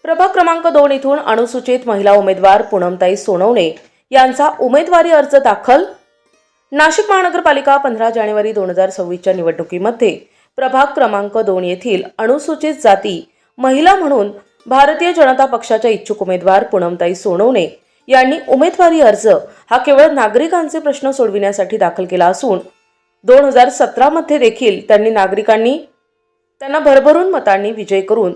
प्रभाग क्रमांक 2 इथून अनुसूचित महिला उमेदवार पूनमताई सोनवणे यांचा उमेदवारी अर्ज दाखल। नाशिक महानगरपालिका 15 जानेवारी 2026च्या निवडणुकीमध्ये प्रभाग क्रमांक 2 येथील अनुसूचित जाती महिला म्हणून भारतीय जनता पक्षाच्या इच्छुक उमेदवार पूनमताई सोनवणे यांनी उमेदवारी अर्ज हा केवळ नागरिकांचे प्रश्न सोडविण्यासाठी दाखल केला असून 2017 मध्ये देखील त्यांना भरभरून मतांनी विजयी करून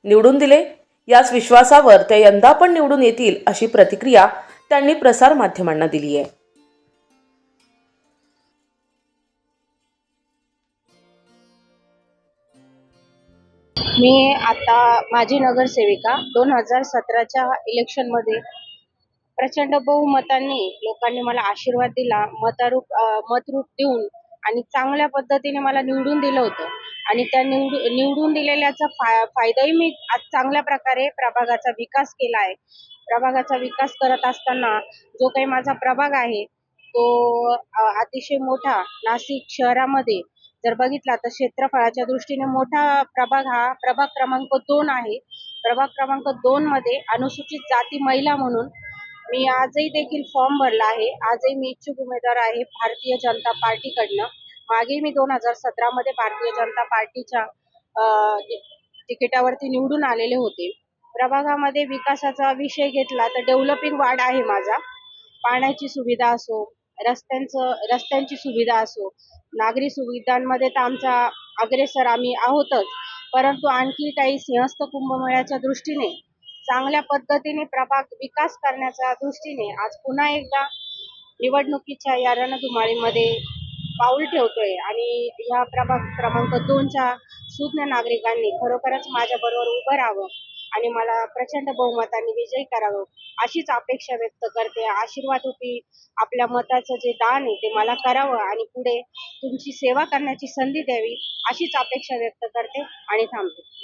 निवडून दिले। याच विश्वासावर ते यंदा पण निवडून येतील अशी प्रतिक्रिया त्यांनी प्रसार माध्यमांना दिली आहे। मी आता माजी नगरसेविका 2017च्या इलेक्शनमध्ये प्रचंड बहुमतांनी लोकांनी मला आशीर्वाद दिला, मतरूप देऊन आणि चांगल्या पद्धतीने मला निवडून दिलं होतं आणि त्या निवडून दिलेल्याचा फायदाही मी आज चांगल्या प्रकारे प्रभागाचा विकास केला आहे। प्रभागाचा विकास करत असताना जो काही माझा प्रभाग आहे तो अतिशय मोठा नाशिक शहरामध्ये जर बघितला तर क्षेत्रफळाच्या दृष्टीने मोठा प्रभाग हा प्रभाग क्रमांक 2 आहे। प्रभाग क्रमांक 2 मध्ये अनुसूचित जाती महिला म्हणून मी आजही देखील फॉर्म भरला आहे। आजही मी इच्छुक उमेदवार आहे भारतीय जनता पार्टीकडनं। मागे मी 2017 मध्ये भारतीय जनता पार्टीच्या तिकिटावरती निवडून आलेले होते। प्रभागामध्ये विकासाचा विषय घेतला तर डेव्हलपिंग वार्ड आहे माझा। पाण्याची सुविधा असो, रस्त्यांची सुविधा असो, नागरी सुविधांमध्ये तर आमचा अग्रेसर आम्ही आहोतच, परंतु आणखी काही सिंहस्थ कुंभमेळ्याच्या दृष्टीने चांगल्या पद्धतीने प्रभाग विकास करण्याच्या दृष्टीने आज पुन्हा एकदा निवडणुकीच्या या रणधुमाळीमध्ये पाऊल ठेवतोय आणि या प्रभाग क्रमांक 2च्या सुज्ञ नागरिकांनी खरोखरच माझ्याबरोबर उभं राहावं आणि मला प्रचंड बहुमतांनी विजयी करावं अशीच अपेक्षा व्यक्त करते। आशीर्वादरूपी आपल्या मताचं जे दान आहे ते मला करावं आणि पुढे तुमची सेवा करण्याची संधी द्यावी अशीच अपेक्षा व्यक्त करते आणि थांबते।